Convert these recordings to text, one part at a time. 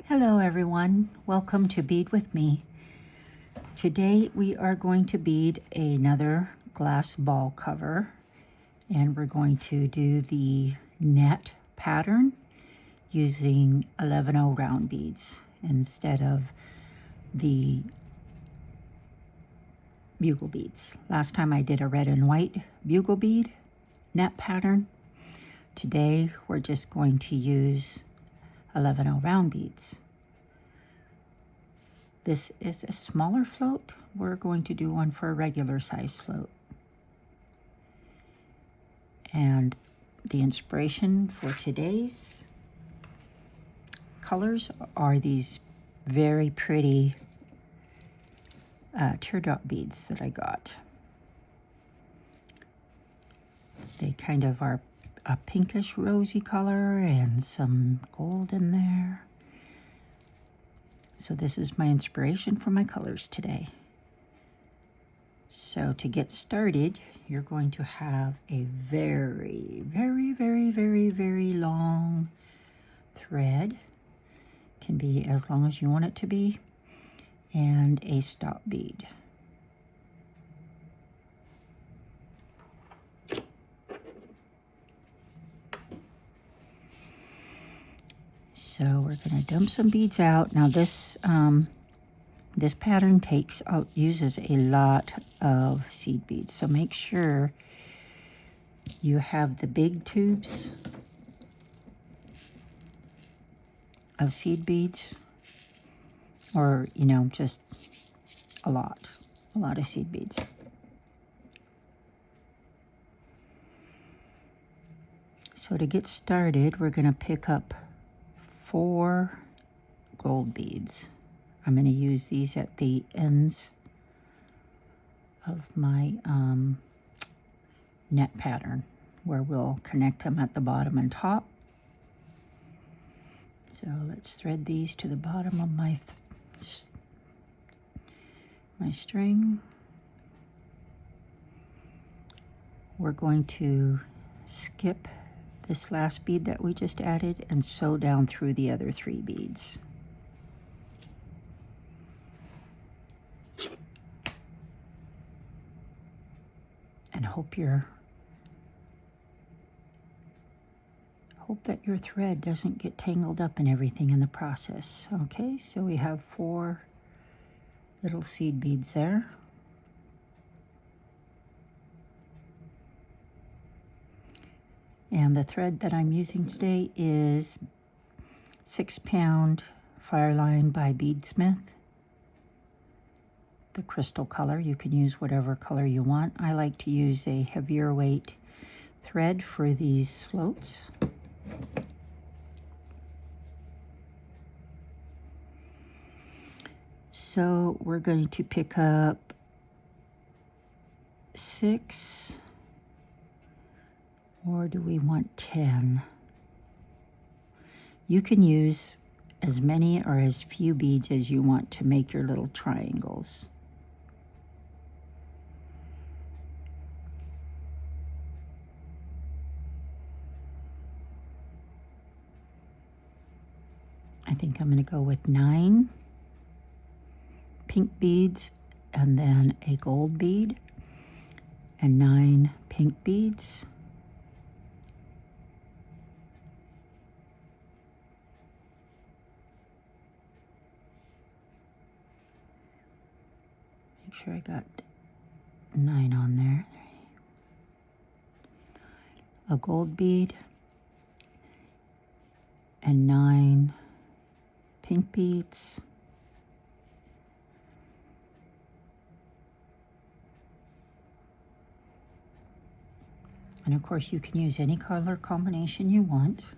Hello everyone, welcome to Bead with me. Today we are going to bead another glass ball cover, and we're going to do the net pattern using 11/0 round beads instead of the bugle beads. Last time I did a red and white bugle bead net pattern. Today we're just going to use 11/0 round beads. This is a smaller float. We're going to do one for a regular size float. And the inspiration for today's colors are these very pretty teardrop beads that I got. They kind of are a pinkish rosy color and some gold in there. So this is my inspiration for my colors today. So to get started, you're going to have a very long thread. Can be as long as you want it to be, and a stop bead. So we're going to dump some beads out. Now this pattern uses a lot of seed beads, so make sure you have the big tubes of seed beads, or just a lot of seed beads. So to get started, we're going to pick up 4 gold beads. I'm going to use these at the ends of my net pattern, where we'll connect them at the bottom and top. So let's thread these to the bottom of my string. We're going to skip this last bead that we just added and sew down through the other 3 beads. And hope that your thread doesn't get tangled up in everything in the process. Okay, so we have 4 little seed beads there. And the thread that I'm using today is 6-pound Fireline by Beadsmith. The crystal color. You can use whatever color you want. I like to use a heavier weight thread for these floats. So we're going to pick up 6, or do we want 10? You can use as many or as few beads as you want to make your little triangles. I think I'm going to go with 9 pink beads and then a gold bead, and 9 pink beads. Make sure I got 9 on there. A gold bead and 9 pink beads. And of course you can use any color combination you want.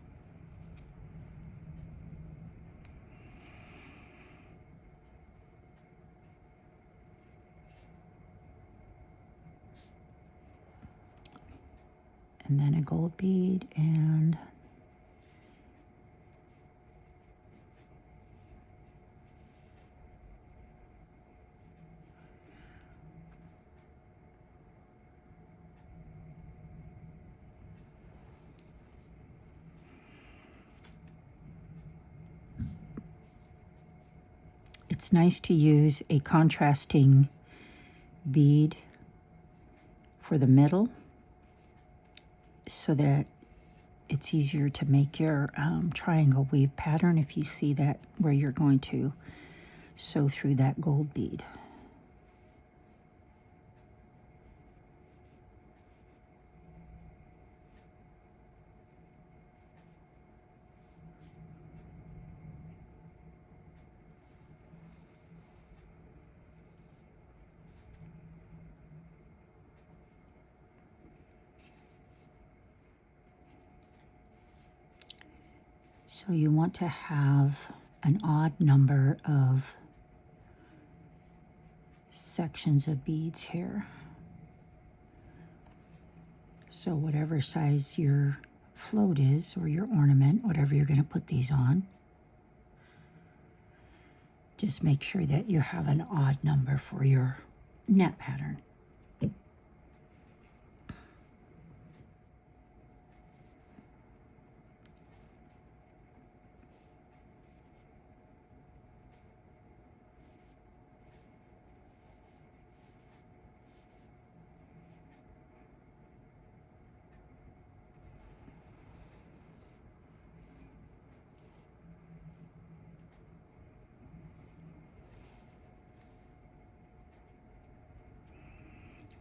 And then a gold bead and it's nice to use a contrasting bead for the middle so that it's easier to make your triangle weave pattern if you see that where you're going to sew through that gold bead. So you want to have an odd number of sections of beads here. So whatever size your float is, or your ornament, whatever you're going to put these on, just make sure that you have an odd number for your net pattern.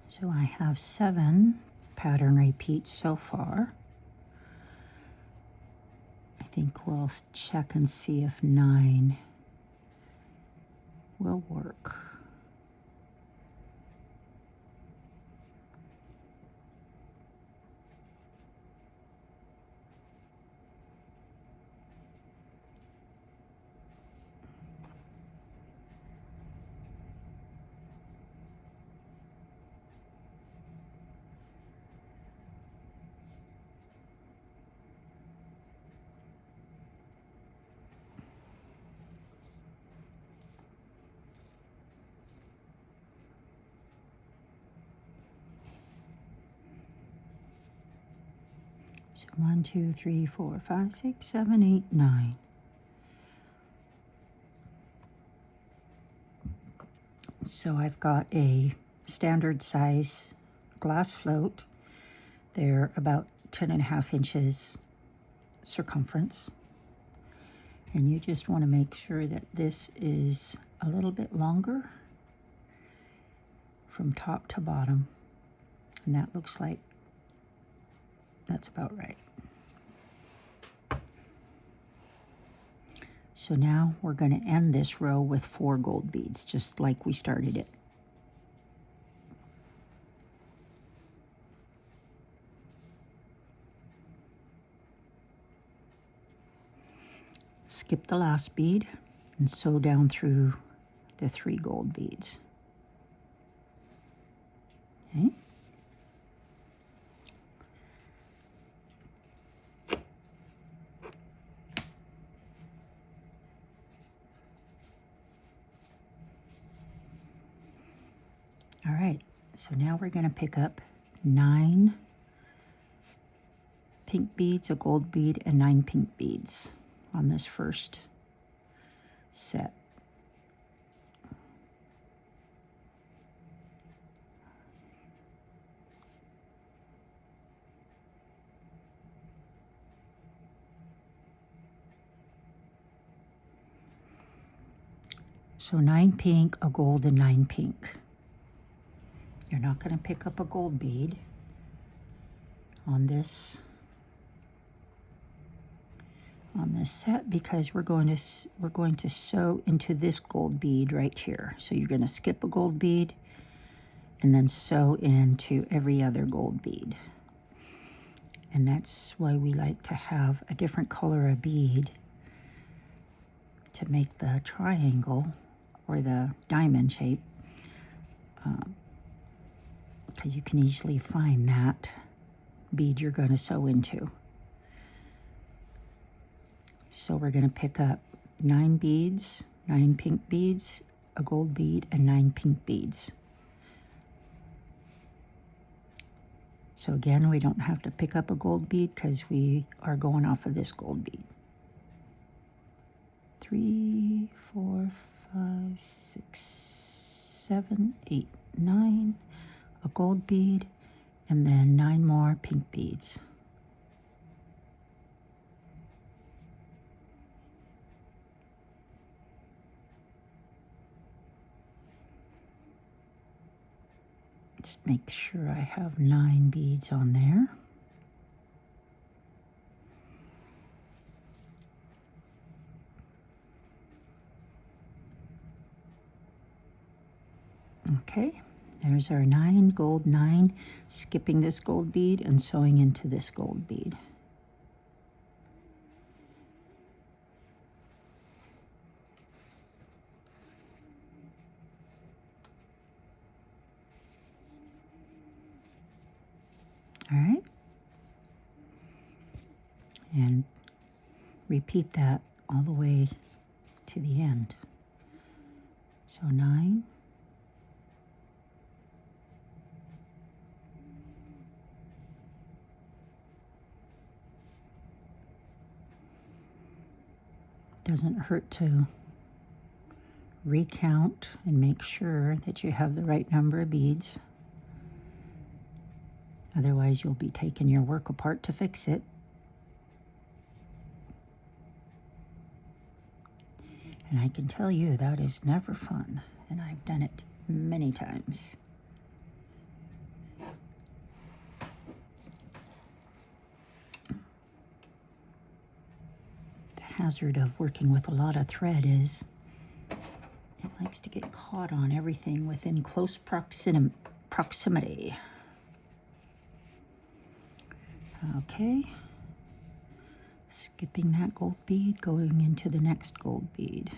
So I have 7 pattern repeats so far. I think we'll check and see if 9 will work. So 1, 2, 3, 4, 5, 6, 7, 8, 9. So I've got a standard size glass float. They're about 10.5 inches circumference. And you just want to make sure that this is a little bit longer from top to bottom. And that looks like that's about right. So now we're going to end this row with 4 gold beads, just like we started it. Skip the last bead and sew down through the 3 gold beads. Okay. All right, so now we're going to pick up 9 pink beads, a gold bead, and 9 pink beads on this first set. So 9 pink, a gold, and 9 pink. You're not going to pick up a gold bead on this set because we're going to sew into this gold bead right here. So you're going to skip a gold bead and then sew into every other gold bead. And that's why we like to have a different color of bead to make the triangle or the diamond shape, because you can easily find that bead you're going to sew into. So we're going to pick up 9 beads, 9 pink beads, a gold bead, and 9 pink beads. So again, we don't have to pick up a gold bead because we are going off of this gold bead. 3, 4, 5, 6, 7, 8, 9, a gold bead, and then 9 more pink beads. Just make sure I have 9 beads on there. Okay, there's our 9, gold 9, skipping this gold bead and sewing into this gold bead. All right, and repeat that all the way to the end. So 9, doesn't hurt to recount and make sure that you have the right number of beads. Otherwise, you'll be taking your work apart to fix it. And I can tell you that is never fun, and I've done it many times. The hazard of working with a lot of thread is it likes to get caught on everything within close proximity. Okay, skipping that gold bead, going into the next gold bead.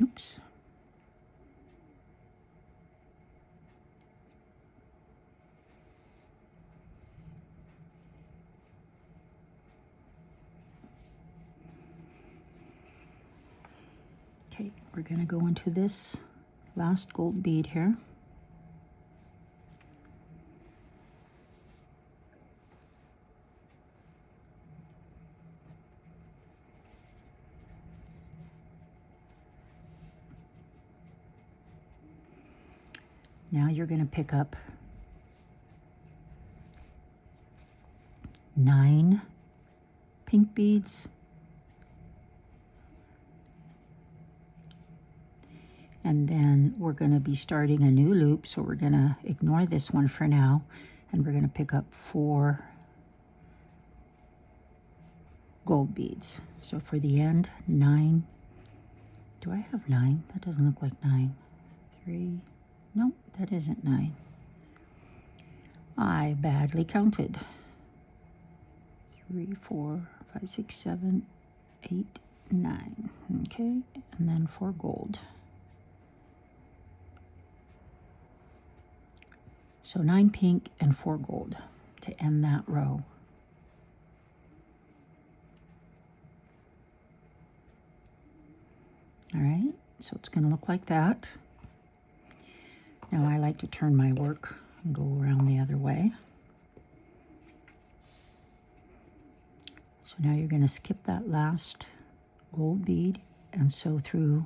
Oops. Okay, we're going to go into this last gold bead here. Now you're going to pick up 9 pink beads, and then we're going to be starting a new loop, so we're going to ignore this one for now, and we're going to pick up 4 gold beads. So for the end, 9. Do I have 9? That doesn't look like 9. 3. Nope, that isn't 9. I badly counted. 3, 4, 5, 6, 7, 8, 9. Okay, and then 4 gold. So 9 pink and 4 gold to end that row. All right, so it's going to look like that. Now I like to turn my work and go around the other way. So now you're going to skip that last gold bead and sew through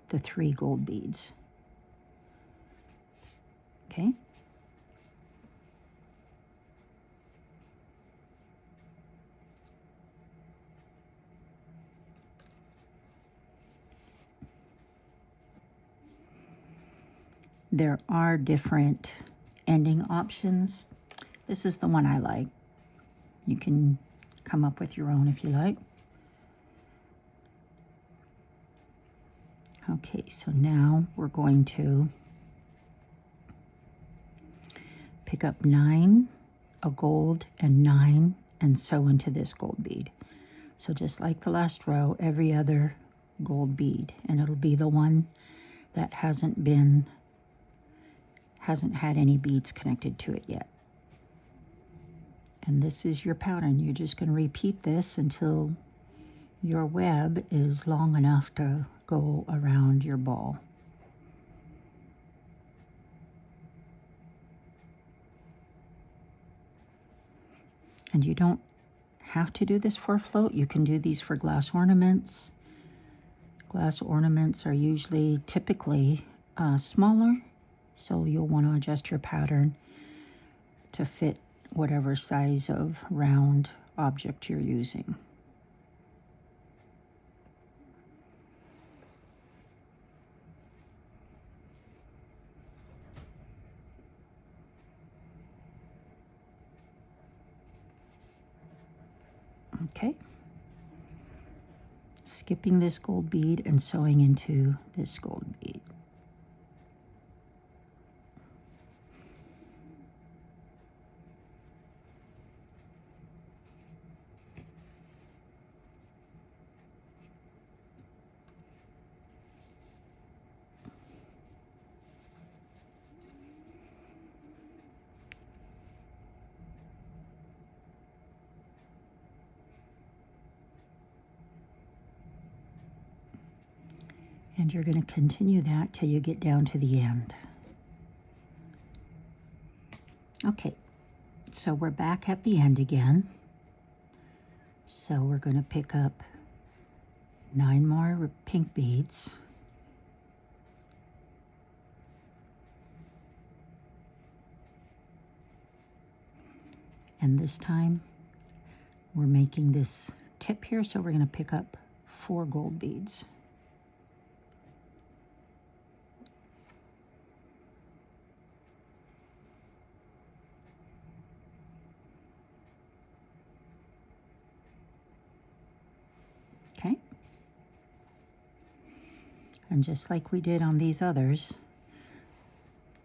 the 3 gold beads. Okay? There are different ending options. This is the one I like. You can come up with your own if you like. Okay, so now we're going to pick up 9, a gold, and 9, and sew into this gold bead. So just like the last row, every other gold bead, and it'll be the one that hasn't had any beads connected to it yet. And this is your pattern. You're just going to repeat this until your web is long enough to go around your ball. And you don't have to do this for a float. You can do these for glass ornaments. Glass ornaments are typically smaller, so you'll want to adjust your pattern to fit whatever size of round object you're using. Okay. Skipping this gold bead and sewing into this gold bead. And you're going to continue that till you get down to the end. Okay, so we're back at the end again. So we're going to pick up 9 more pink beads. And this time we're making this tip here, so we're going to pick up 4 gold beads. Okay, and just like we did on these others,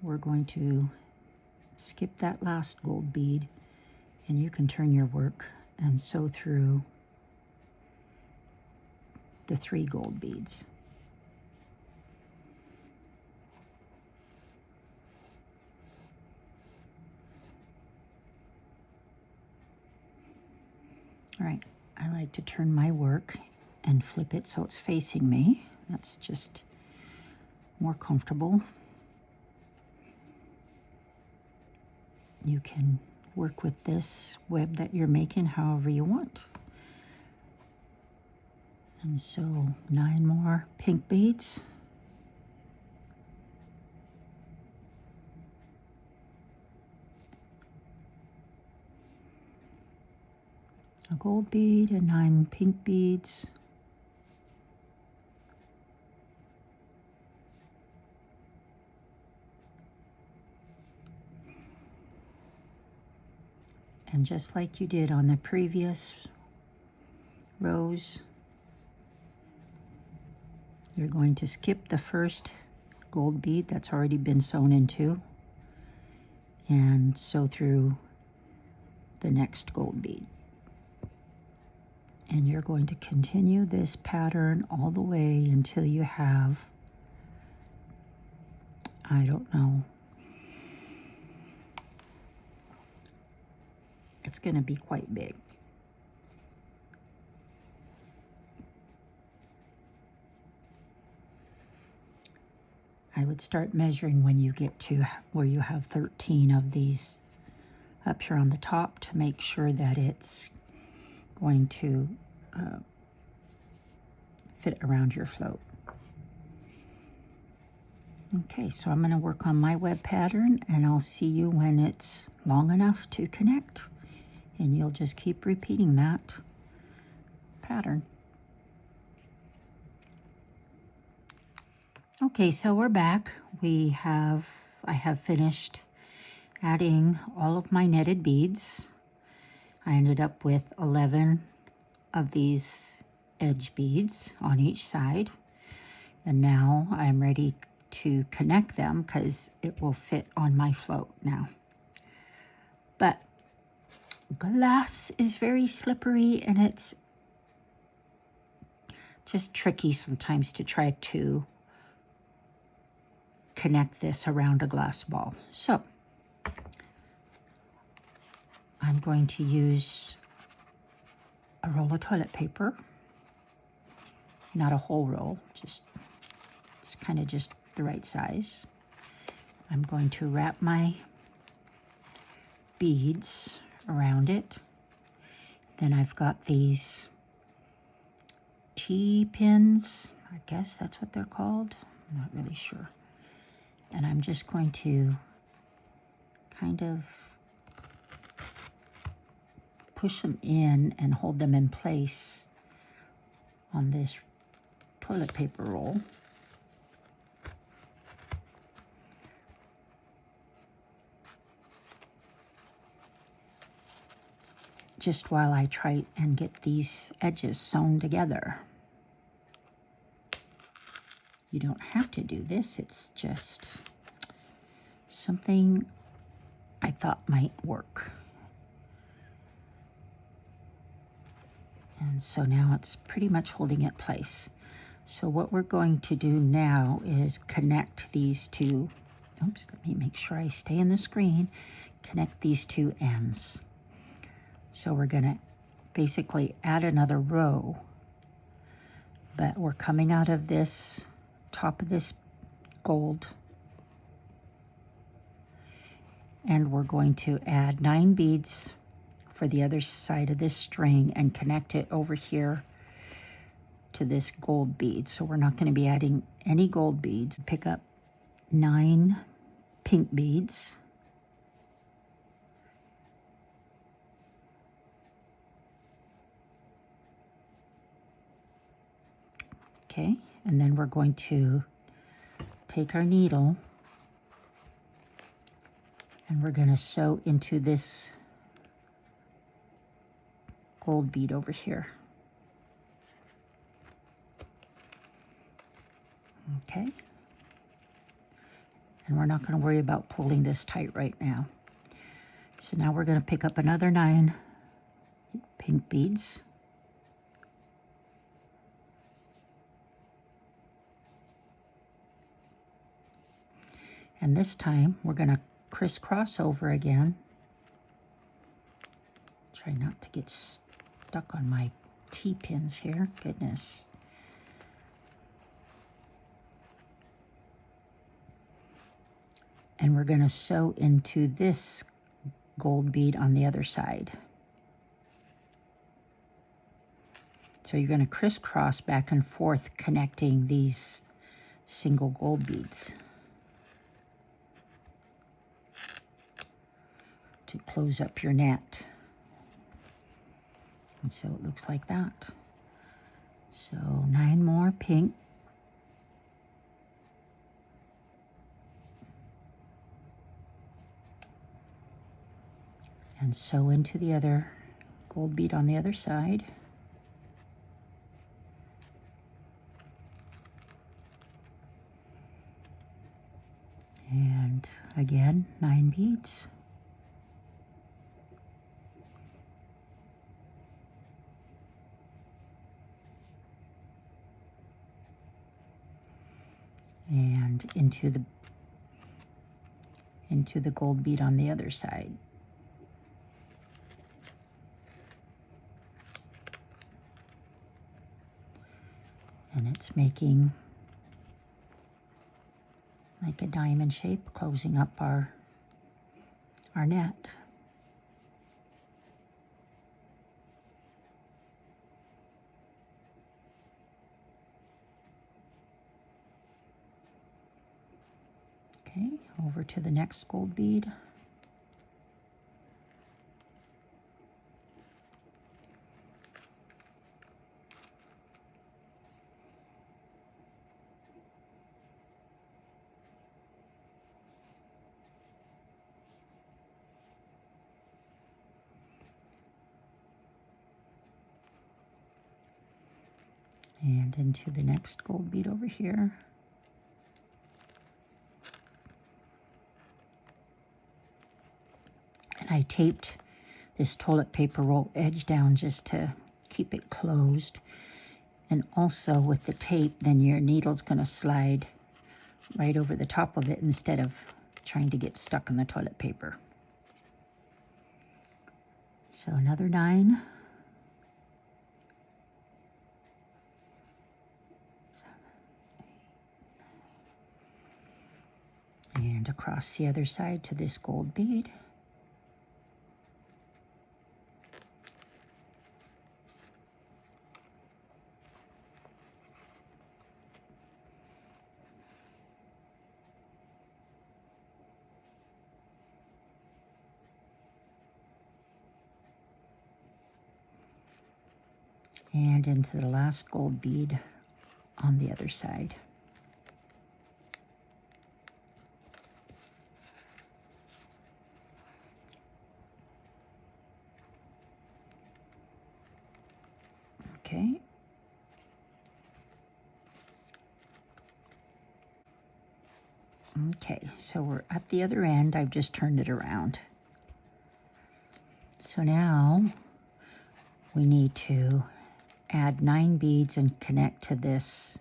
we're going to skip that last gold bead, and you can turn your work and sew through the 3 gold beads. All right, I like to turn my work and flip it so it's facing me. That's just more comfortable. You can work with this web that you're making however you want. And so 9 more pink beads. A gold bead and 9 pink beads. And just like you did on the previous rows, you're going to skip the first gold bead that's already been sewn into and sew through the next gold bead. And you're going to continue this pattern all the way until you have, I don't know, it's going to be quite big. I would start measuring when you get to where you have 13 of these up here on the top to make sure that it's going to fit around your float. Okay, so I'm going to work on my web pattern, and I'll see you when it's long enough to connect, and you'll just keep repeating that pattern. Okay, so we're back. I have finished adding all of my netted beads. I ended up with 11 of these edge beads on each side. And now I'm ready to connect them because it will fit on my float now. But glass is very slippery, and it's just tricky sometimes to try to connect this around a glass ball. So I'm going to use a roll of toilet paper, not a whole roll, just it's kind of just the right size. I'm going to wrap my beads around it. Then I've got these T-pins, I guess that's what they're called. I'm not really sure. And I'm just going to kind of push them in and hold them in place on this toilet paper roll. Just while I try and get these edges sewn together. You don't have to do this, it's just something I thought might work. And so now it's pretty much holding it place. So what we're going to do now is connect these two, oops, let me make sure I stay in the screen, connect these two ends. So we're gonna basically add another row, but we're coming out of this top of this gold, and we're going to add 9 beads for the other side of this string and connect it over here to this gold bead. So we're not going to be adding any gold beads. Pick up 9 pink beads. Okay, and then we're going to take our needle and we're going to sew into this gold bead over here. Okay, and we're not going to worry about pulling this tight right now. So now we're going to pick up another 9 pink beads. And this time we're going to crisscross over again. Try not to get stuck on my T-pins here. Goodness. And we're going to sew into this gold bead on the other side. So you're going to crisscross back and forth connecting these single gold beads to close up your net. And so it looks like that. So 9 more pink. And sew into the other gold bead on the other side. And again, 9 beads. And into the gold bead on the other side. And it's making like a diamond shape, closing up our net. Okay, over to the next gold bead. And into the next gold bead over here. And I taped this toilet paper roll edge down just to keep it closed. And also with the tape, then your needle's going to slide right over the top of it instead of trying to get stuck in the toilet paper. So another 9. 7, 8, 9. And across the other side to this gold bead. And into the last gold bead on the other side. Okay. Okay, so we're at the other end. I've just turned it around. So now we need to add 9 beads and connect to this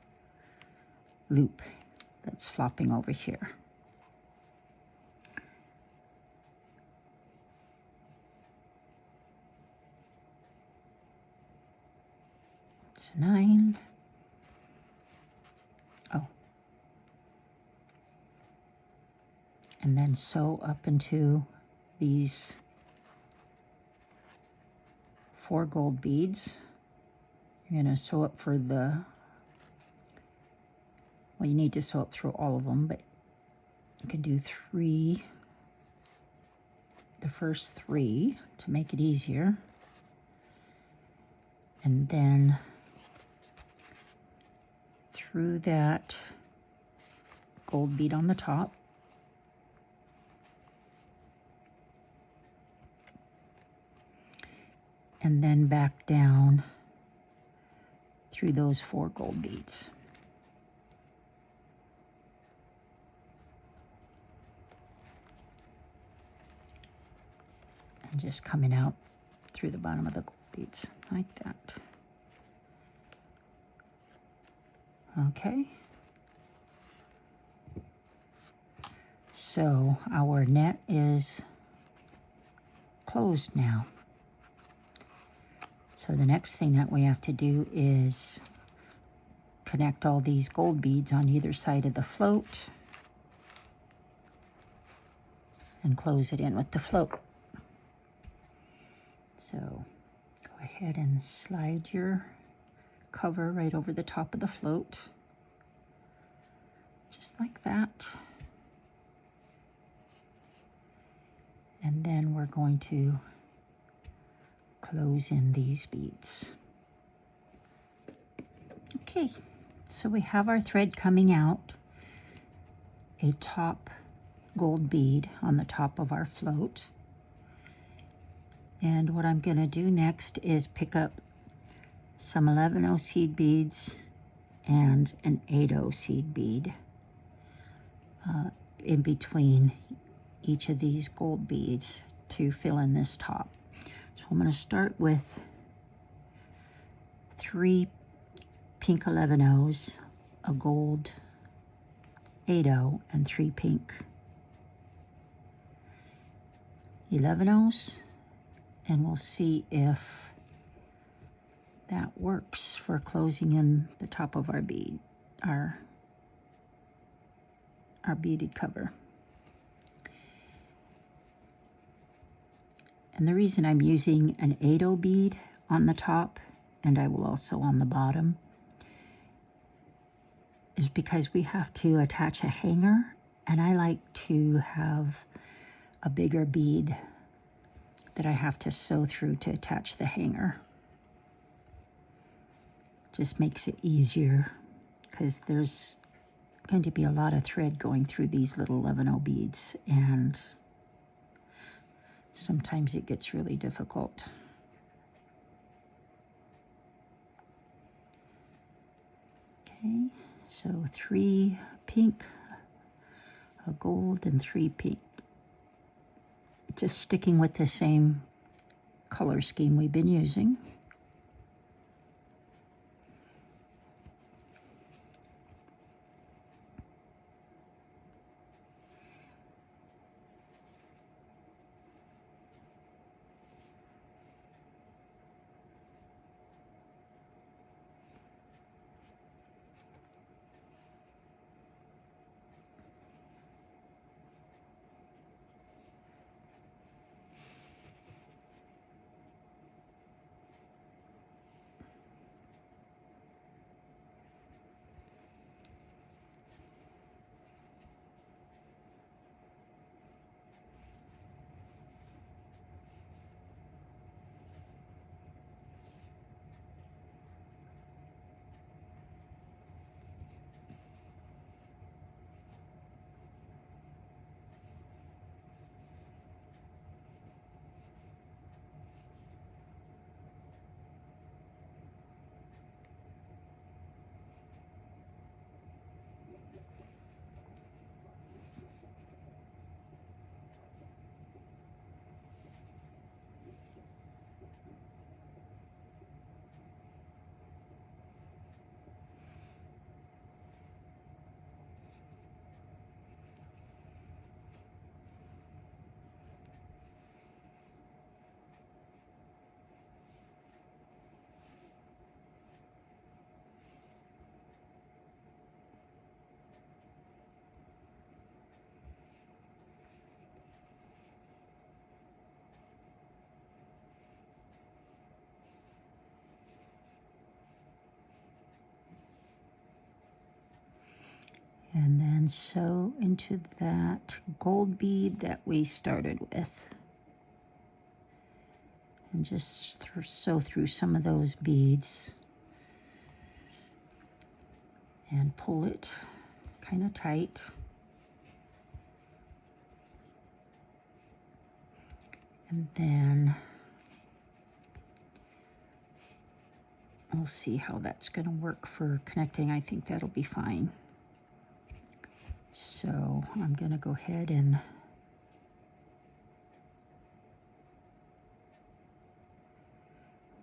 loop that's flopping over here. So 9. Oh. And then sew up into these 4 gold beads. You're going to sew up for the, well, you need to sew up through all of them, but you can do 3, the first 3 to make it easier. And then through that gold bead on the top. And then back down through those 4 gold beads. And just coming out through the bottom of the gold beads like that. Okay. So our net is closed now. So the next thing that we have to do is connect all these gold beads on either side of the float and close it in with the float. So go ahead and slide your cover right over the top of the float, just like that. And then we're going to close in these beads. Okay, so we have our thread coming out, a top gold bead on the top of our float. And what I'm going to do next is pick up some 11/0 seed beads and an 8/0 seed bead in between each of these gold beads to fill in this top. So I'm going to start with 3 pink 11/0s, a gold 8/0, and 3 pink 11/0s, and we'll see if that works for closing in the top of our bead, our beaded cover. And the reason I'm using an 8/0 bead on the top, and I will also on the bottom, is because we have to attach a hanger, and I like to have a bigger bead that I have to sew through to attach the hanger. Just makes it easier because there's going to be a lot of thread going through these little 11/0 beads, and sometimes it gets really difficult. Okay, so 3 pink, a gold, and 3 pink Just sticking with the same color scheme we've been using. And then sew into that gold bead that we started with. And just sew through some of those beads. And pull it kind of tight. And then we'll see how that's going to work for connecting. I think that'll be fine. So I'm going to go ahead and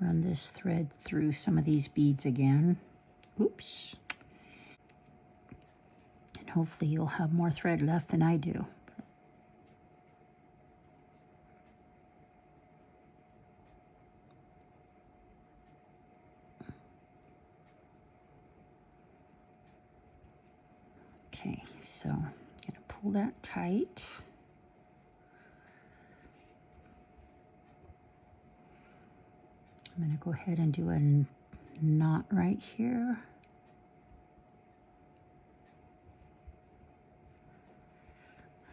run this thread through some of these beads again. Oops. And hopefully you'll have more thread left than I do. Okay, so I'm going to pull that tight. I'm going to go ahead and do a knot right here.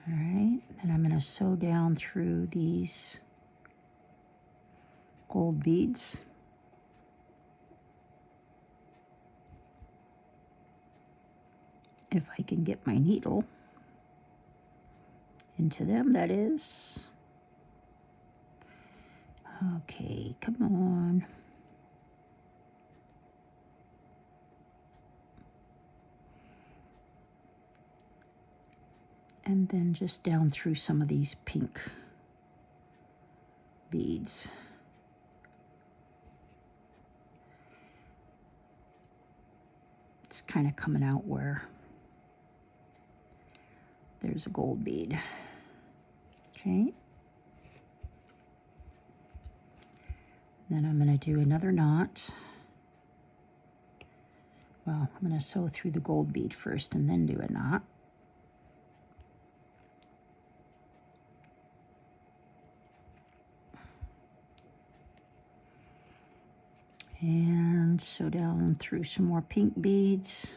All right, then I'm going to sew down through these gold beads. If I can get my needle into them, that is. Okay, come on. And then just down through some of these pink beads. It's kind of coming out where there's a gold bead. Okay. Then I'm going to do another knot. Well, I'm going to sew through the gold bead first and then do a knot. And sew down through some more pink beads.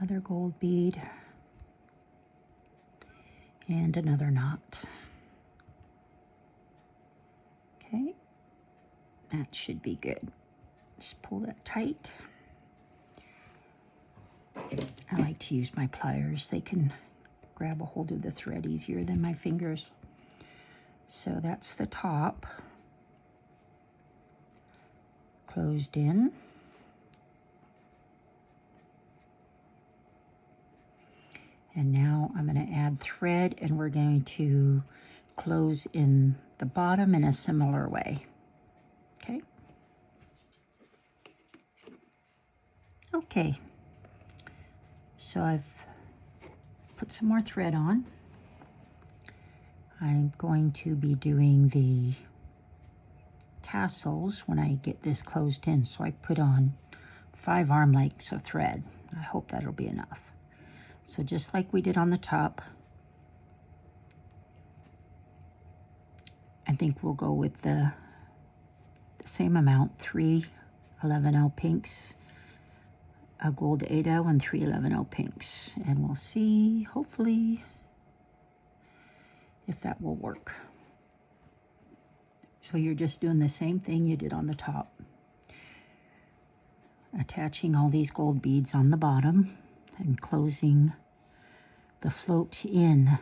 Another gold bead, and another knot. Okay, that should be good. Just pull that tight. I like to use my pliers. They can grab a hold of the thread easier than my fingers. So that's the top, closed in. And now I'm going to add thread, and we're going to close in the bottom in a similar way. Okay. Okay. So I've put some more thread on. I'm going to be doing the tassels when I get this closed in. So I put on 5 arm lengths of thread. I hope that'll be enough. So just like we did on the top, I think we'll go with the same amount, 3 11L pinks, a gold 8L, and 3 11L pinks. And we'll see, hopefully, if that will work. So you're just doing the same thing you did on the top. Attaching all these gold beads on the bottom and closing the float in.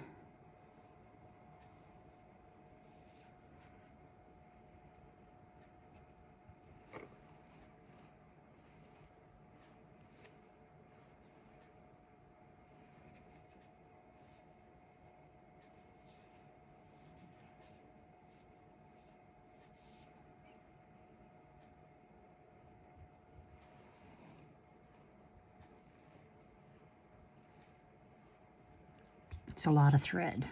It's a lot of thread.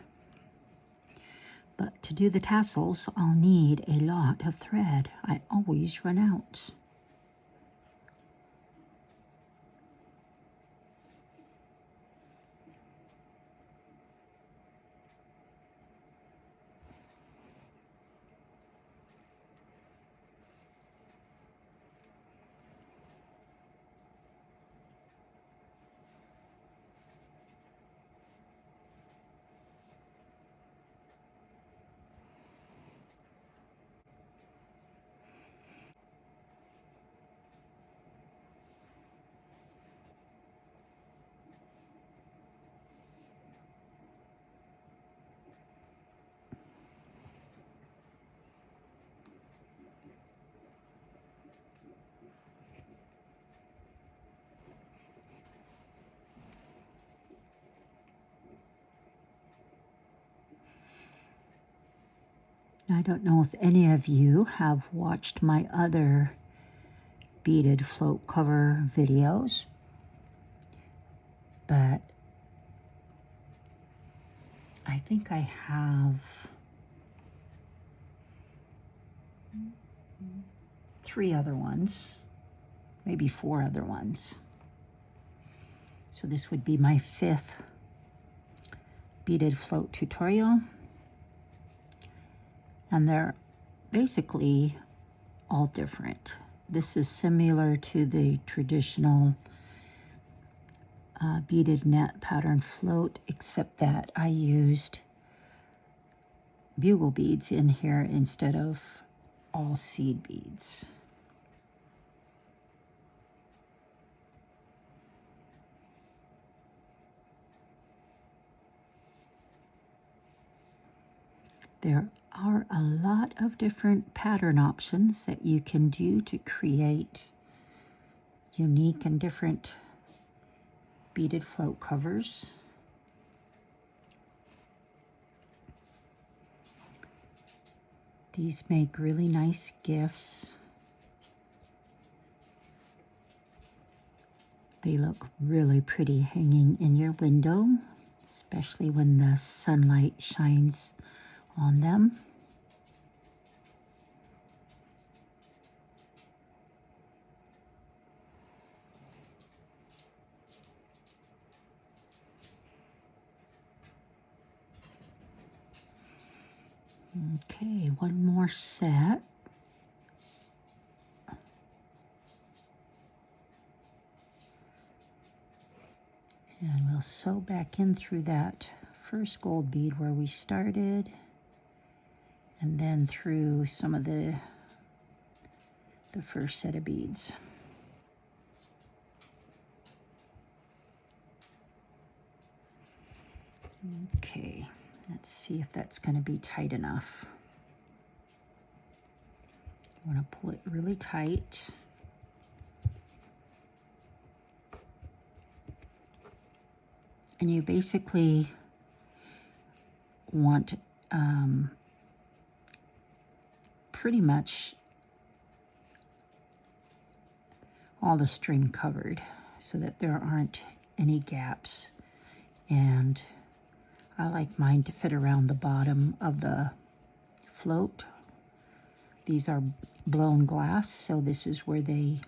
But to do the tassels, I'll need a lot of thread. I always run out. I don't know if any of you have watched my other beaded float cover videos, but I think I have 3 other ones, maybe 4 other ones. So this would be my 5th beaded float tutorial. And they're basically all different. This is similar to the traditional beaded net pattern float, except that I used bugle beads in here instead of all seed beads. There are a lot of different pattern options that you can do to create unique and different beaded float covers. These make really nice gifts. They look really pretty hanging in your window, especially when the sunlight shines on them. Okay, one more set. And we'll sew back in through that first gold bead where we started, and then through some of the first set of beads. Okay, let's see if that's going to be tight enough. I want to pull it really tight. And you basically want pretty much all the string covered so that there aren't any gaps. And I like mine to fit around the bottom of the float. These are blown glass, so this is where they,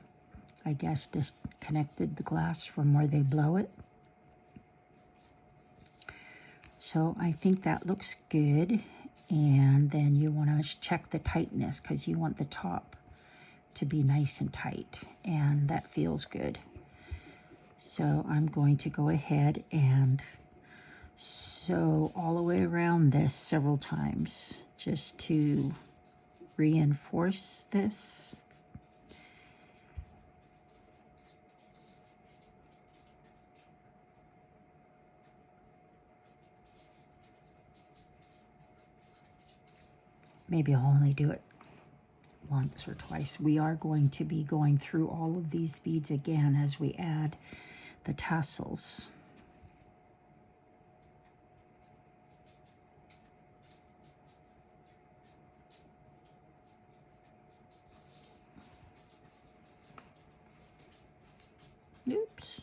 I guess, disconnected the glass from where they blow it. So I think that looks good. And then you want to check the tightness because you want the top to be nice and tight, and that feels good. So I'm going to go ahead and sew all the way around this several times just to reinforce this. Maybe I'll only do it once or twice. We are going to be going through all of these beads again as we add the tassels. Oops.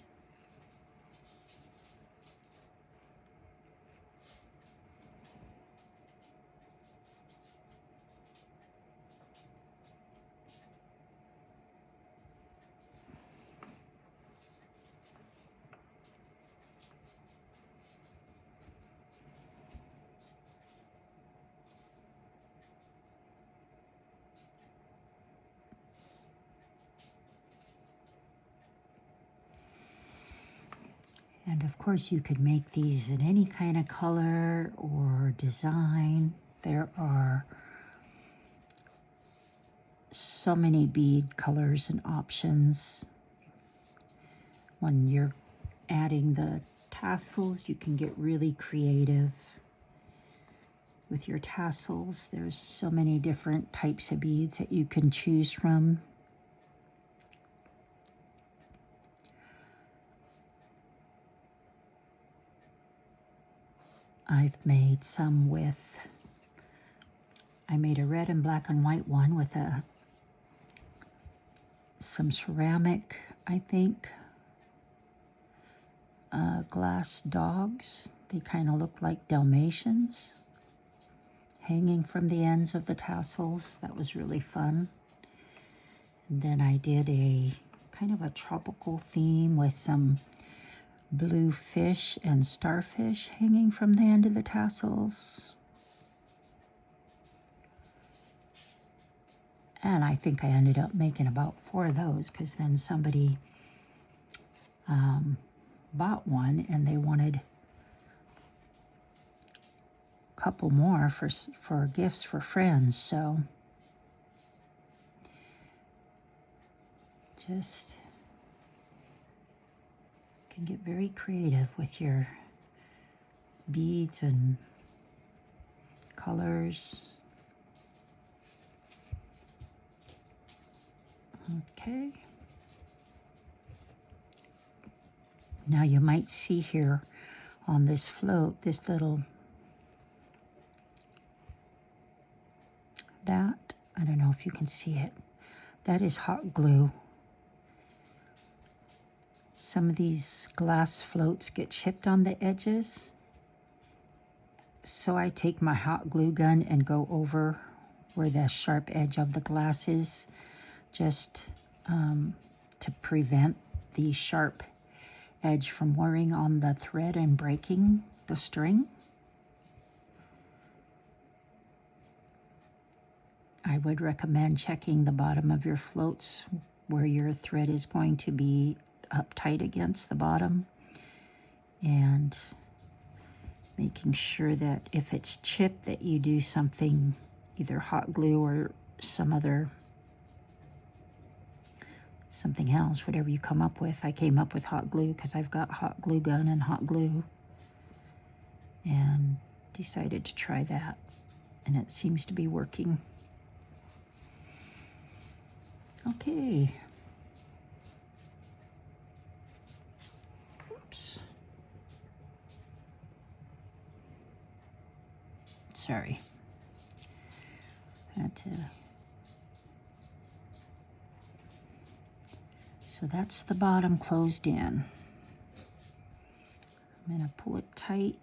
And of course you could make these in any kind of color or design. There are so many bead colors and options. When you're adding the tassels, you can get really creative with your tassels. There's so many different types of beads that you can choose from. I've made some with, I made a red and black and white one with some ceramic, I think, glass dogs. They kind of look like Dalmatians hanging from the ends of the tassels. That was really fun. And then I did a kind of a tropical theme with some blue fish and starfish hanging from the end of the tassels. And I think I ended up making about 4 of those because then somebody bought one and they wanted a couple more for gifts for friends. So just can get very creative with your beads and colors. Okay. Now you might see here on this float, this little, that, I don't know if you can see it, that is hot glue. Some of these glass floats get chipped on the edges. So I take my hot glue gun and go over where the sharp edge of the glass is, just to prevent the sharp edge from wearing on the thread and breaking the string. I would recommend checking the bottom of your floats where your thread is going to be up tight against the bottom, and making sure that if it's chipped that you do something, either hot glue or something else, whatever you come up with. I came up with hot glue because I've got hot glue gun and hot glue. and decided to try that, and it seems to be working. Okay. Oops. Sorry. Had to. So that's the bottom closed in. I'm going to pull it tight.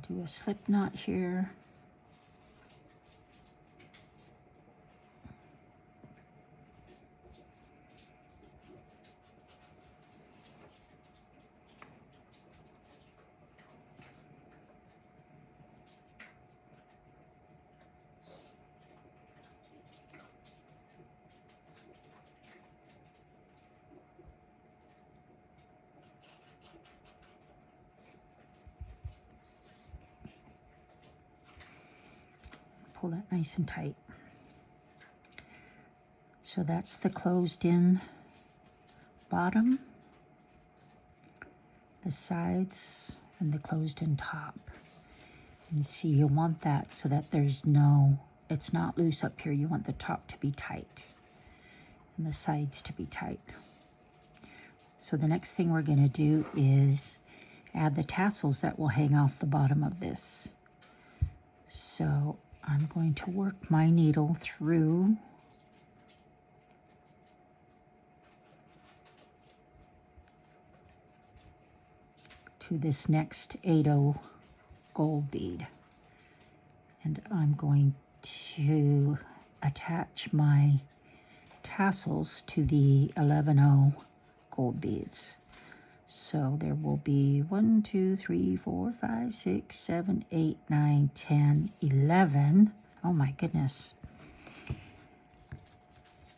Do a slip knot here. Pull that nice and tight. So that's the closed in bottom, the sides, and the closed in top. And see, you want that so that it's not loose up here. You want the top to be tight and the sides to be tight. So the next thing we're going to do is add the tassels that will hang off the bottom of this. So I'm going to work my needle through to this next 8/0 gold bead. And I'm going to attach my tassels to the 11/0 gold beads. So there will be 1, 2, 3, 4, 5, 6, 7, 8, 9, 10, 11. Oh my goodness.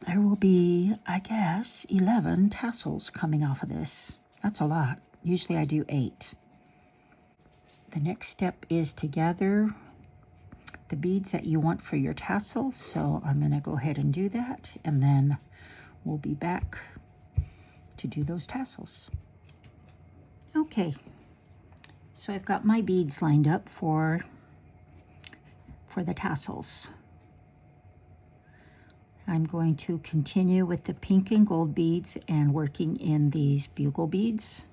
There will be, I guess, 11 tassels coming off of this. That's a lot. Usually I do 8. The next step is to gather the beads that you want for your tassels. So I'm going to go ahead and do that, and then we'll be back to do those tassels. Okay, so I've got my beads lined up for the tassels. I'm going to continue with the pink and gold beads and working in these bugle beads.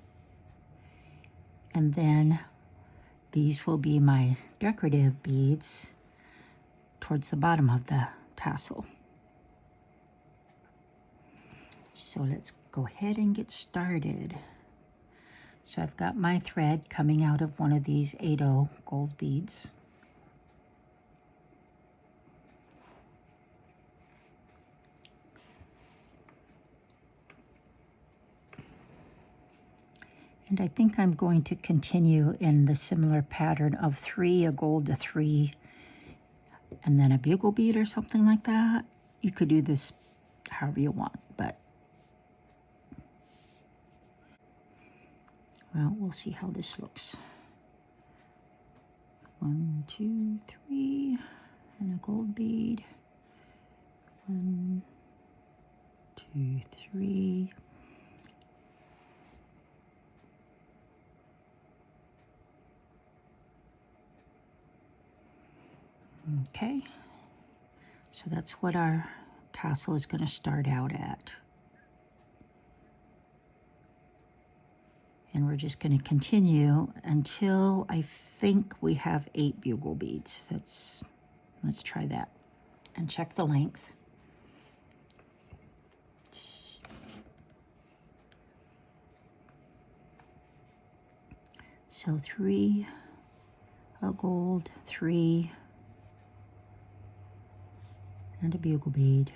And then these will be my decorative beads towards the bottom of the tassel. So let's go ahead and get started. So I've got my thread coming out of one of these 8/0 gold beads. And I think I'm going to continue in the similar pattern of 3, a gold, a 3, and then a bugle bead or something like that. You could do this however you want, but well, we'll see how this looks. 1, 2, 3, and a gold bead. 1, 2, 3. Okay, so that's what our tassel is going to start out at. And we're just going to continue until I think we have 8 bugle beads. Let's try that and check the length. So 3, a gold, 3, and a bugle bead.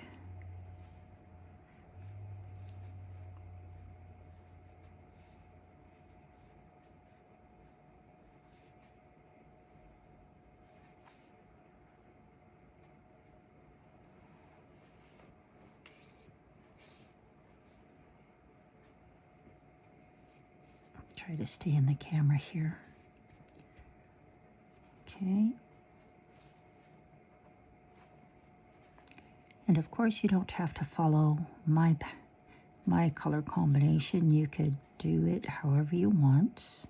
Try to stay in the camera here. Okay. And of course you don't have to follow my my color combination. You could do it however you want.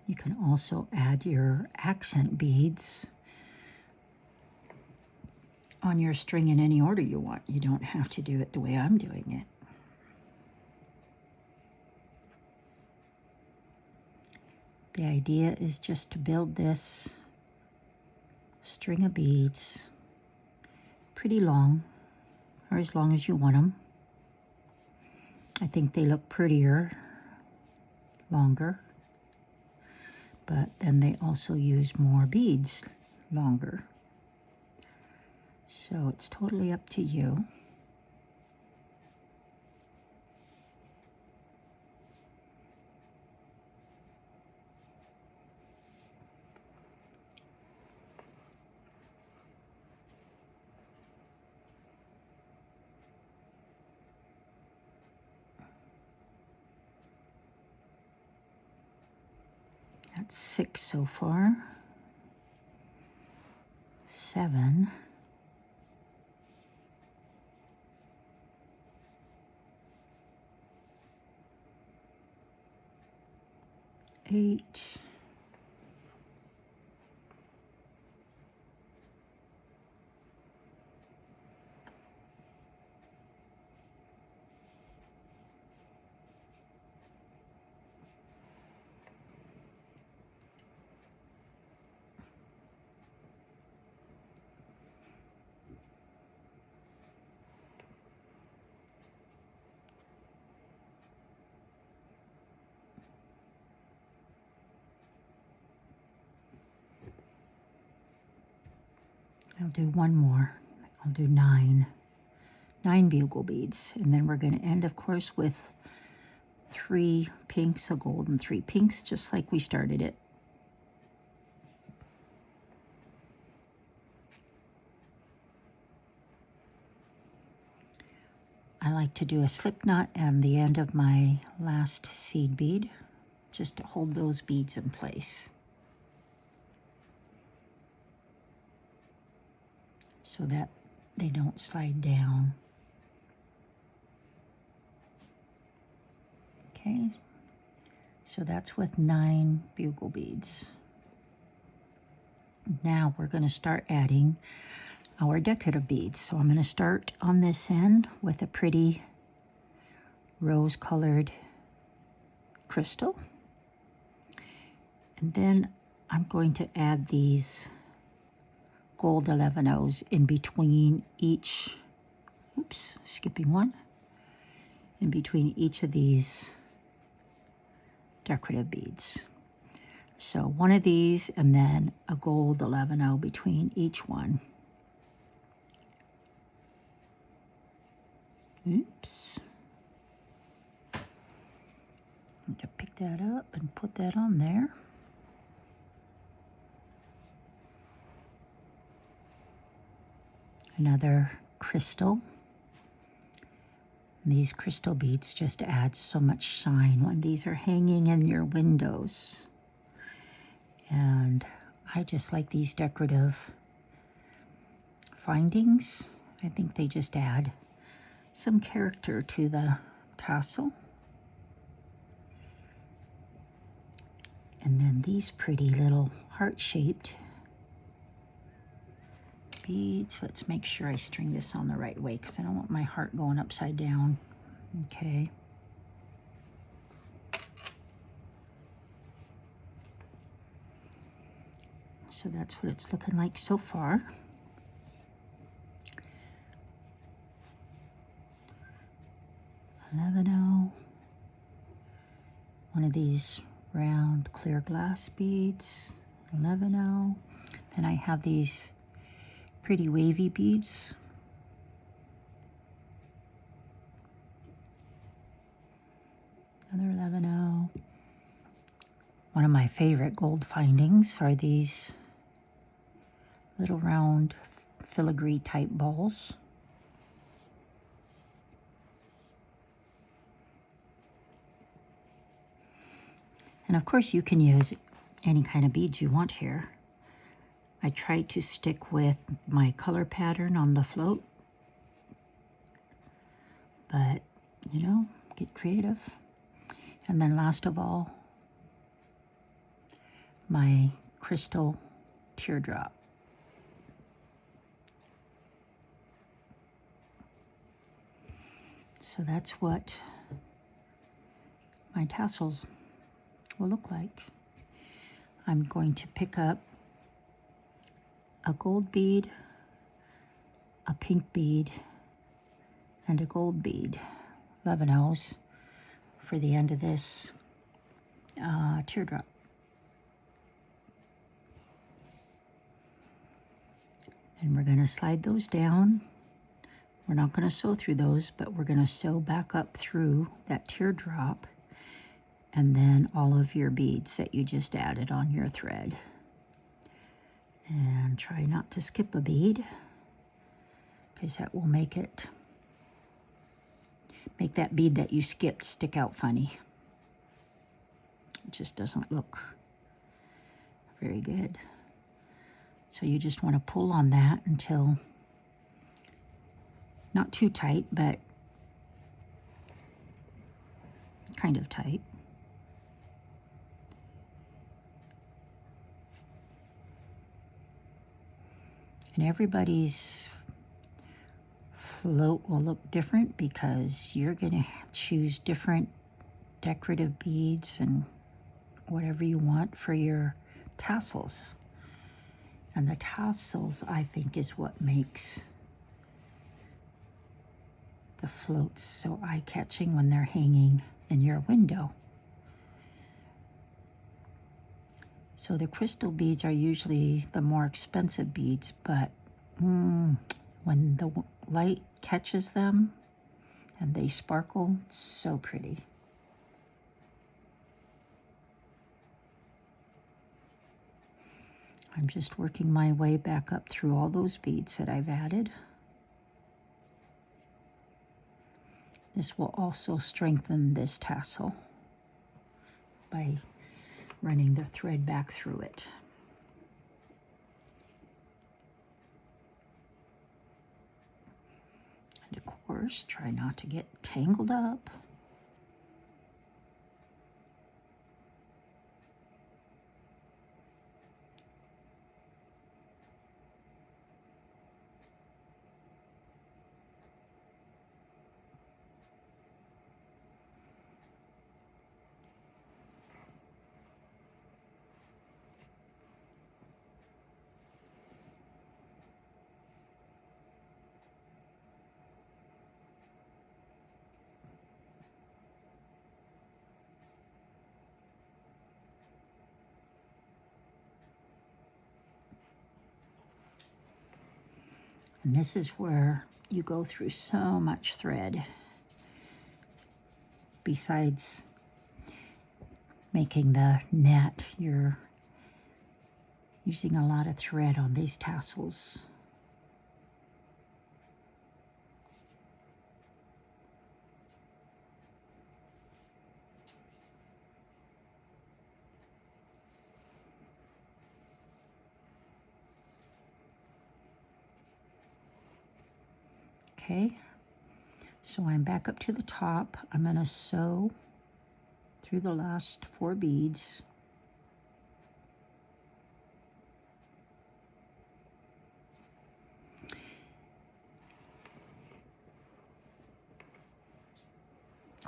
You can also add your accent beads on your string in any order you want. You don't have to do it the way I'm doing it. The idea is just to build this string of beads pretty long, or as long as you want them. I think they look prettier longer, but then they also use more beads longer. So it's totally up to you. That's 6 so far. 7. 8. 'll do one more. I'll do 9. 9 bugle beads. And then we're going to end, of course, with 3 pinks, a gold, and 3 pinks, just like we started it. I like to do a slip knot at the end of my last seed bead, just to hold those beads in place, so that they don't slide down. Okay, so that's with 9 bugle beads. Now we're going to start adding our decorative beads. So I'm going to start on this end with a pretty rose-colored crystal. And then I'm going to add these gold 11-0s in between each, oops, skipping one, in between each of these decorative beads. So one of these and then a gold 11-0 between each one. Oops. I'm going to pick that up and put that on there. Another crystal. These crystal beads just add so much shine when these are hanging in your windows. And I just like these decorative findings. I think they just add some character to the tassel. And then these pretty little heart-shaped beads. Let's make sure I string this on the right way because I don't want my heart going upside down. Okay. So that's what it's looking like so far. $11.0. One of these round clear glass beads. $11.0. Then I have these pretty wavy beads. Another $11.0. One of my favorite gold findings are these little round filigree type balls. And of course you can use any kind of beads you want here. I tried to stick with my color pattern on the float, but you know, get creative. And then last of all, my crystal teardrop. So that's what my tassels will look like. I'm going to pick up a gold bead, a pink bead, and a gold bead, 11 O's, for the end of this teardrop. And we're going to slide those down. We're not going to sew through those, but we're going to sew back up through that teardrop and then all of your beads that you just added on your thread. And try not to skip a bead, because that will make that bead that you skipped stick out funny. It just doesn't look very good. So you just want to pull on that until, not too tight, but kind of tight. And everybody's float will look different because you're going to choose different decorative beads and whatever you want for your tassels. And the tassels, I think, is what makes the floats so eye-catching when they're hanging in your window. So the crystal beads are usually the more expensive beads, but when the light catches them and they sparkle, it's so pretty. I'm just working my way back up through all those beads that I've added. This will also strengthen this tassel by running the thread back through it. And of course, try not to get tangled up. And this is where you go through so much thread. Besides making the net, you're using a lot of thread on these tassels. Okay, so I'm back up to the top. I'm going to sew through the last 4 beads.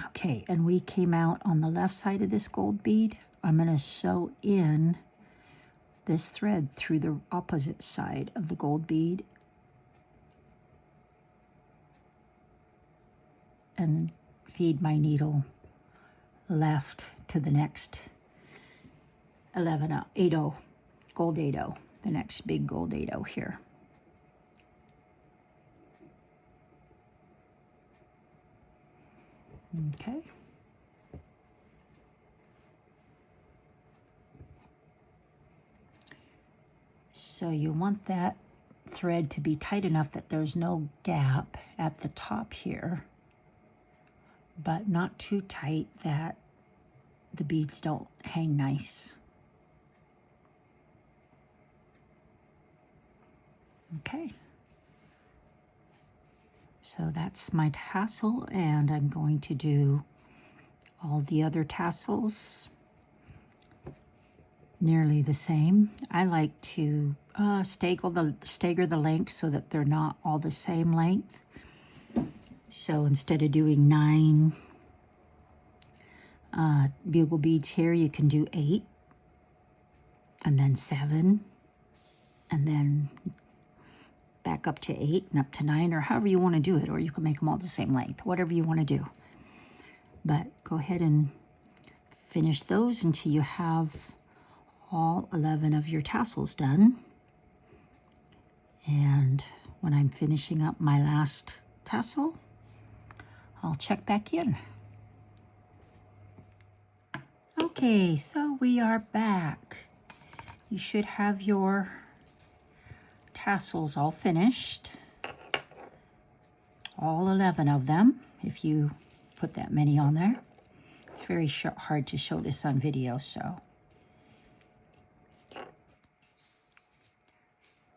Okay, and we came out on the left side of this gold bead. I'm going to sew in this thread through the opposite side of the gold bead and feed my needle left to the next 8-0, gold 8-0, the next big gold 8-0 here. Okay. So you want that thread to be tight enough that there's no gap at the top here, but not too tight that the beads don't hang nice. Okay. So that's my tassel, and I'm going to do all the other tassels nearly the same. I like to stagger the length so that they're not all the same length. So instead of doing 9 bugle beads here, you can do 8, and then 7, and then back up to 8 and up to 9, or however you want to do it, or you can make them all the same length, whatever you want to do. But go ahead and finish those until you have all 11 of your tassels done. And when I'm finishing up my last tassel, I'll check back in. Okay, so we are back. You should have your tassels all finished, all 11 of them, if you put that many on there. It's very hard to show this on video, so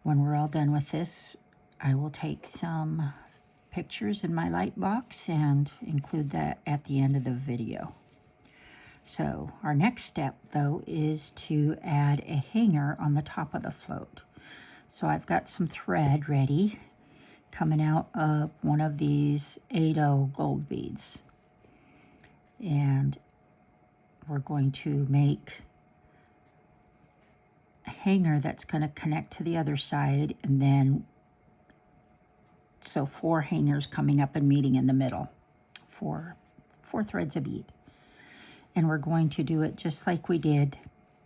when we're all done with this, I will take some pictures in my light box and include that at the end of the video. So our next step, though, is to add a hanger on the top of the float. So I've got some thread ready coming out of one of these 8/0 gold beads. And we're going to make a hanger that's going to connect to the other side, and then so 4 hangers coming up and meeting in the middle, 4 threads of bead. And we're going to do it just like we did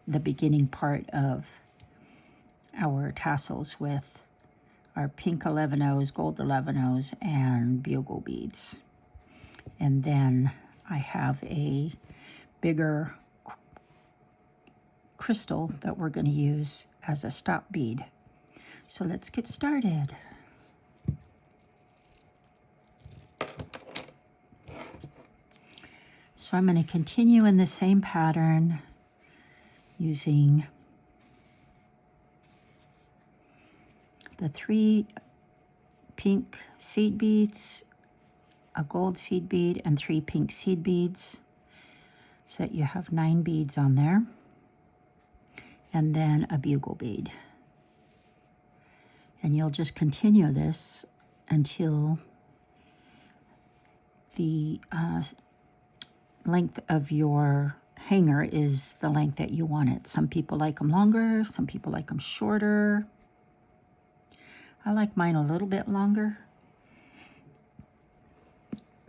the beginning part of our tassels with our pink 11/0s, gold 11/0s, and bugle beads. And then I have a bigger crystal that we're going to use as a stop bead. So let's get started. So I'm going to continue in the same pattern using the 3 pink seed beads, a gold seed bead, and 3 pink seed beads, so that you have 9 beads on there, and then a bugle bead. And you'll just continue this until the length of your hanger is the length that you want it. Some people like them longer, some people like them shorter. I like mine a little bit longer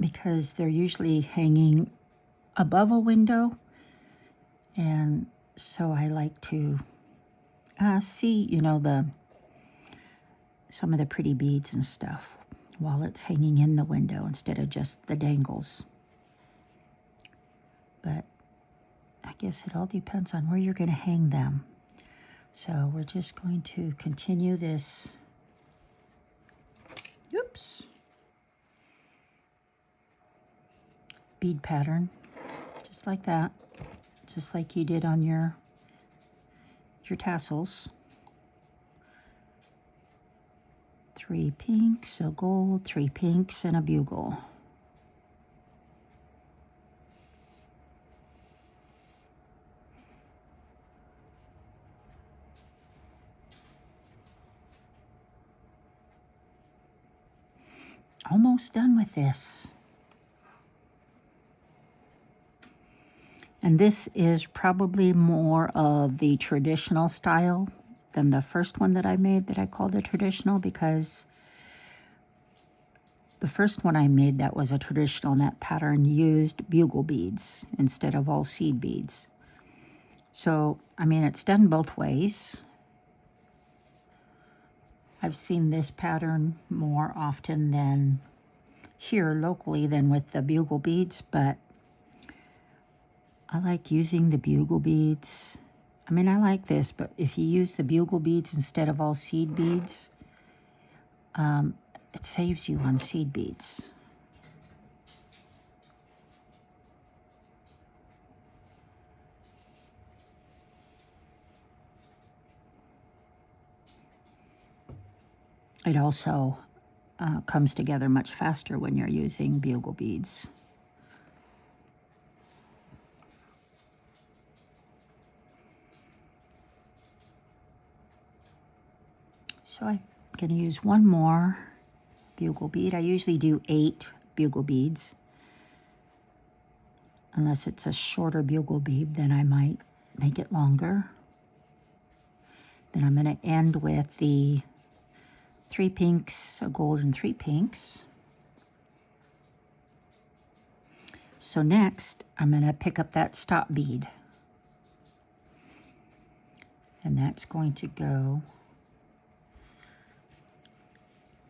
because they're usually hanging above a window, and so I like to see, some of the pretty beads and stuff while it's hanging in the window instead of just the dangles. But I guess it all depends on where you're going to hang them. So we're just going to continue this. Oops. Bead pattern, just like that, just like you did on your tassels. 3 pinks, a gold, 3 pinks, and a bugle. Almost done with this. And this is probably more of the traditional style than the first one that I made that I called it traditional, because the first one I made that was a traditional net pattern used bugle beads instead of all seed beads. So, I mean, it's done both ways. I've seen this pattern more often than here locally than with the bugle beads, but I like using the bugle beads. I mean, I like this, but if you use the bugle beads instead of all seed beads, it saves you on seed beads. It also comes together much faster when you're using bugle beads. So I'm going to use one more bugle bead. I usually do 8 bugle beads. Unless it's a shorter bugle bead, then I might make it longer. Then I'm going to end with the 3 pinks, a gold and 3 pinks. So next, I'm going to pick up that stop bead. And that's going to go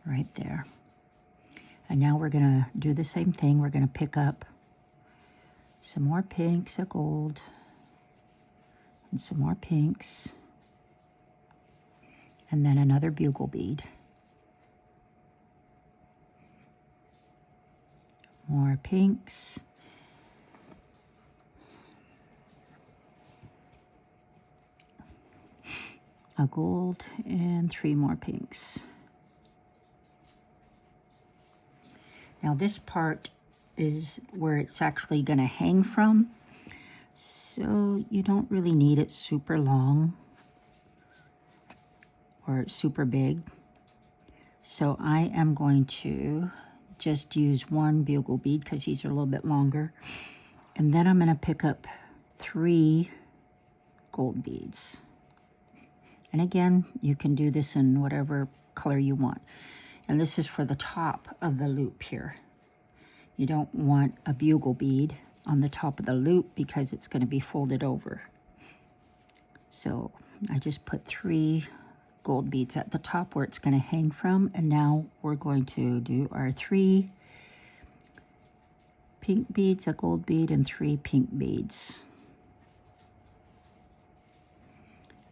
right there. And now we're going to do the same thing. We're going to pick up some more pinks, a gold, and some more pinks, and then another bugle bead. More pinks. A gold and 3 more pinks. Now this part is where it's actually going to hang from, so you don't really need it super long or super big. So I am going to just use 1 bugle bead because these are a little bit longer, and then I'm going to pick up 3 gold beads. And again, you can do this in whatever color you want. And this is for the top of the loop here. You don't want a bugle bead on the top of the loop because it's going to be folded over. So I just put 3 gold beads at the top where it's going to hang from. And now we're going to do our 3 pink beads, a gold bead, and 3 pink beads.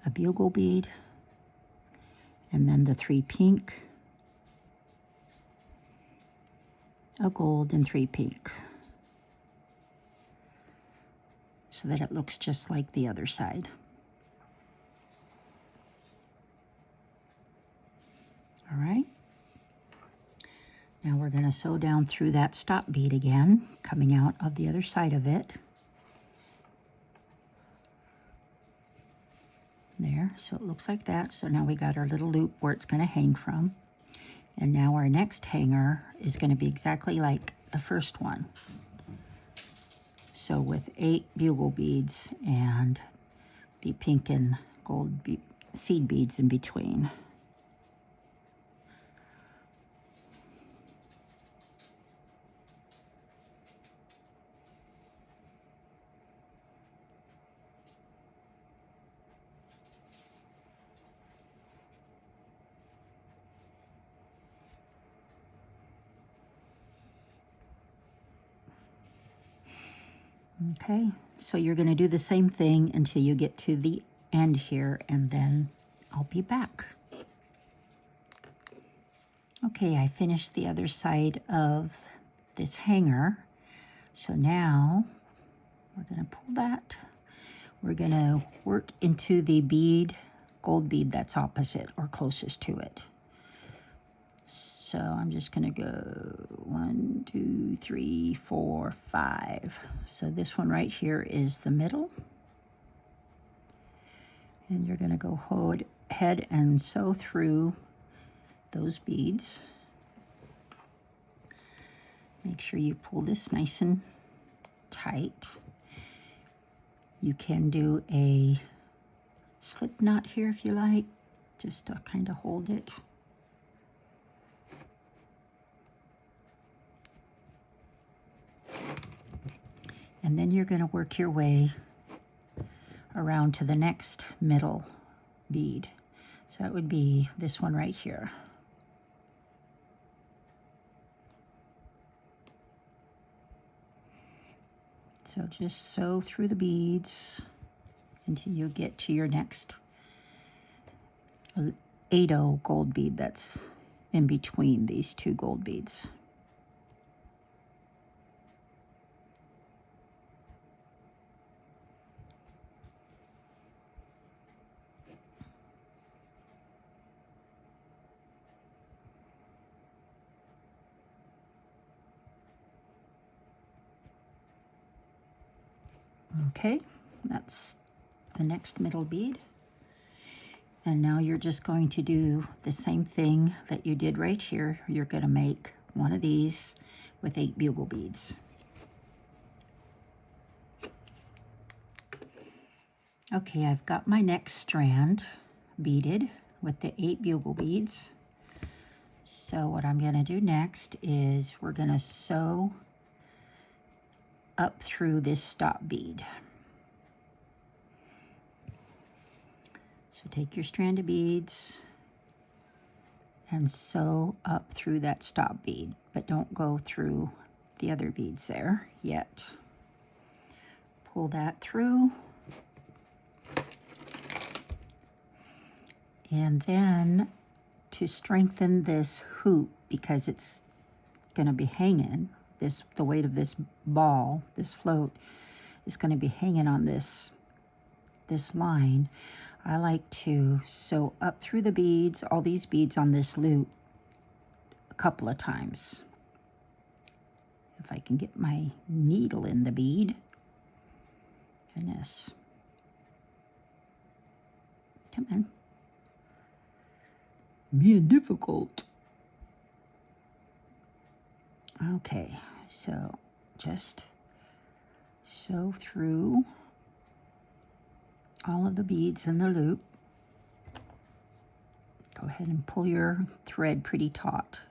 A bugle bead, and then the 3 pink, a gold, and 3 pink, so that it looks just like the other side. All right. Now we're going to sew down through that stop bead again, coming out of the other side of it. There, so it looks like that. So now we got our little loop where it's going to hang from. And now our next hanger is going to be exactly like the first one. So with 8 bugle beads and the pink and gold seed beads in between. Okay, so you're going to do the same thing until you get to the end here, and then I'll be back. Okay, I finished the other side of this hanger. So now we're going to pull that. We're going to work into the bead, gold bead that's opposite or closest to it. So I'm just going to go 1, 2, 3, 4, 5. So this one right here is the middle. And you're going to go ahead and sew through those beads. Make sure you pull this nice and tight. You can do a slip knot here if you like, just to kind of hold it. And then you're going to work your way around to the next middle bead. So that would be this one right here. So just sew through the beads until you get to your next 8-0 gold bead that's in between these 2 gold beads. Okay, that's the next middle bead. And now you're just going to do the same thing that you did right here. You're going to make one of these with 8 bugle beads. Okay, I've got my next strand beaded with the 8 bugle beads. So what I'm going to do next is we're going to sew up through this stop bead. So take your strand of beads and sew up through that stop bead, but don't go through the other beads there yet. Pull that through. And then to strengthen this hoop, because it's going to be hanging, the weight of this ball, this float, is going to be hanging on this line. I like to sew up through the beads, all these beads on this loop, a couple of times. If I can get my needle in the bead. Goodness. Come on. Being difficult. Okay, so just sew through all of the beads in the loop. Go ahead and pull your thread pretty taut.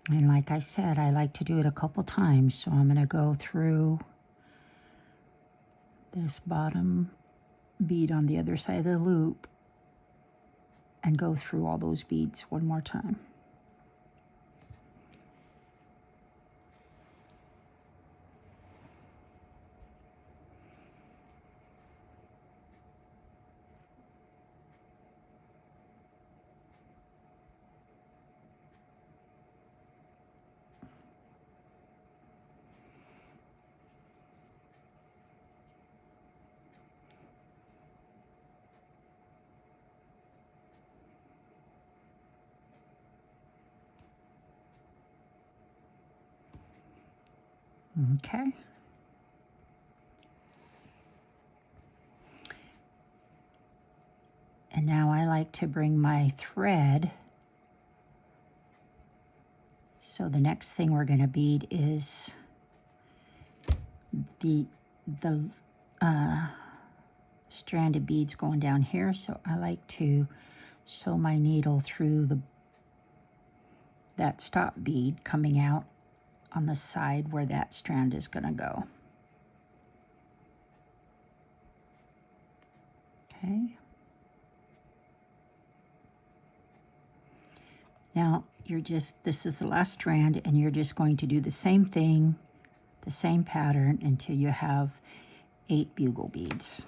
And like I said, I like to do it a couple times, so I'm going to go through this bottom bead on the other side of the loop and go through all those beads one more time. Okay. And now I like to bring my thread. So the next thing we're going to bead is the strand of beads going down here. So I like to sew my needle through that stop bead coming out on the side where that strand is going to go. Okay. Now this is the last strand, and you're just going to do the same thing, the same pattern until you have 8 bugle beads.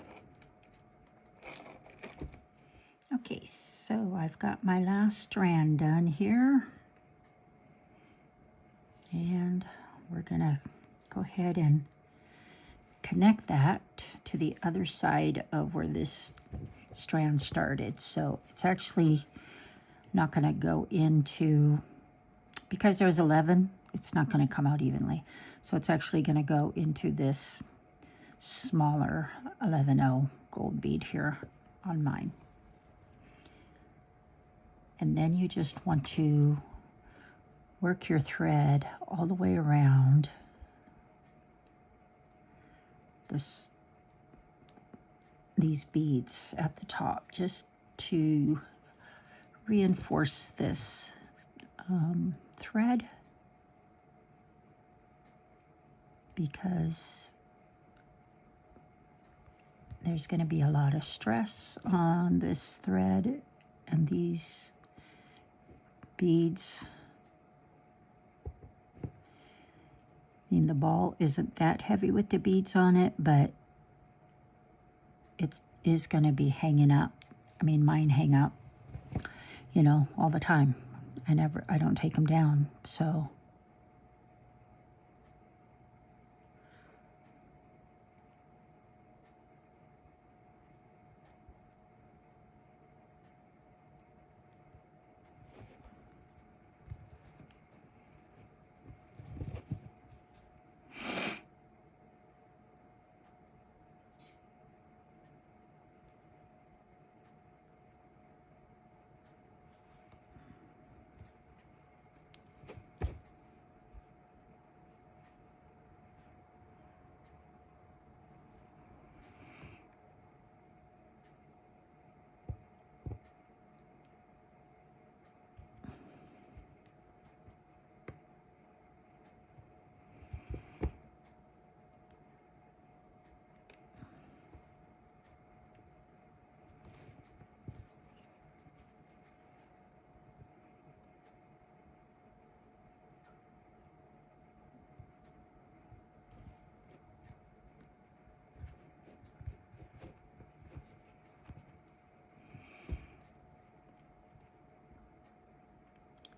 Okay, so I've got my last strand done here. And we're gonna go ahead and connect that to the other side of where this strand started. So it's actually not gonna go into, because there's 11, it's not gonna come out evenly. So it's actually gonna go into this smaller 11-0 gold bead here on mine. And then you just want to work your thread all the way around these beads at the top, just to reinforce this thread, because there's going to be a lot of stress on this thread and these beads. I mean, the ball isn't that heavy with the beads on it, but it is going to be hanging up mine hang up, you know, all the time. I don't take them down, so.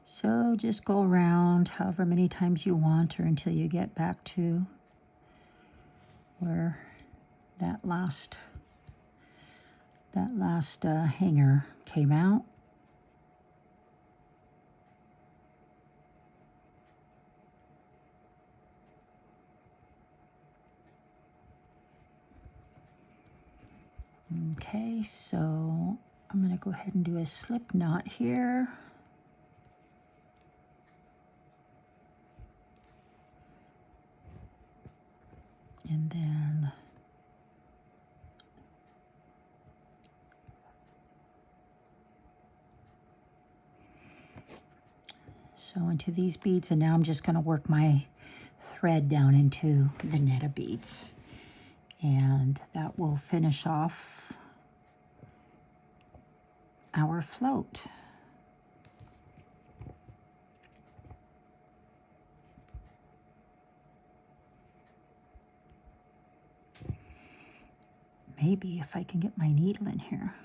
So just go around however many times you want or until you get back to where that last hanger came out. Okay, so I'm going to go ahead and do a slip knot here. And then so into these beads, and now I'm just going to work my thread down into the net of beads. And that will finish off our float. Maybe if I can get my needle in here.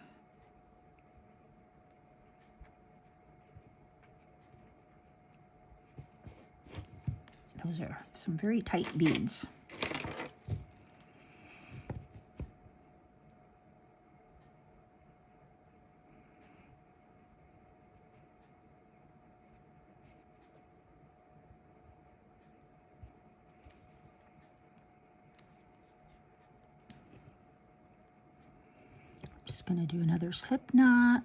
Those are some very tight beads. Just going to do another slip knot.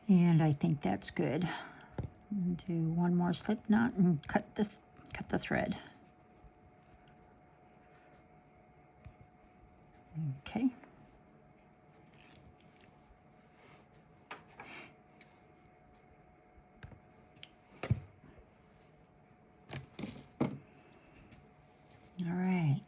And I think that's good. Do one more slip knot and cut the thread. Okay. All right.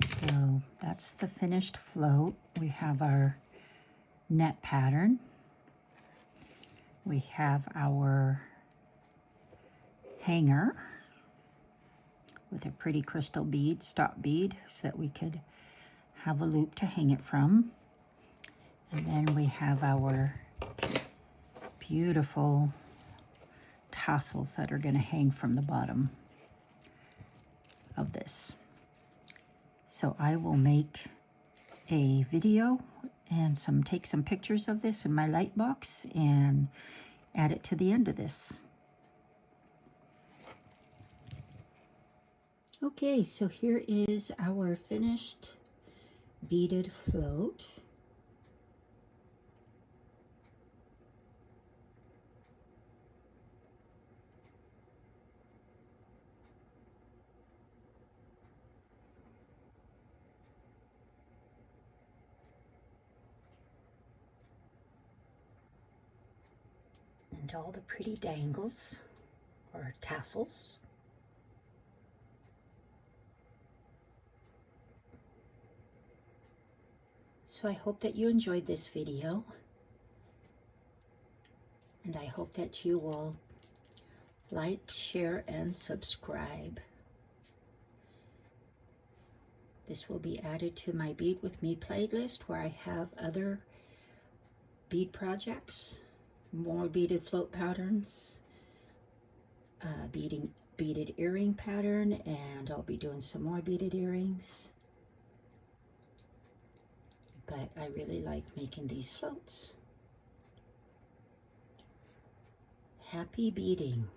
So that's the finished float. We have our net pattern. We have our hanger with a pretty crystal bead, stop bead, so that we could have a loop to hang it from. And then we have our beautiful tassels that are going to hang from the bottom of this. So I will make a video and take some pictures of this in my light box and add it to the end of this. Okay, so here is our finished beaded float. And all the pretty dangles or tassels. So I hope that you enjoyed this video, and I hope that you will like, share, and subscribe. This will be added to my Bead With Me playlist, where I have other bead projects, more beaded float patterns, beaded earring pattern, and I'll be doing some more beaded earrings. But I really like making these floats. Happy beading.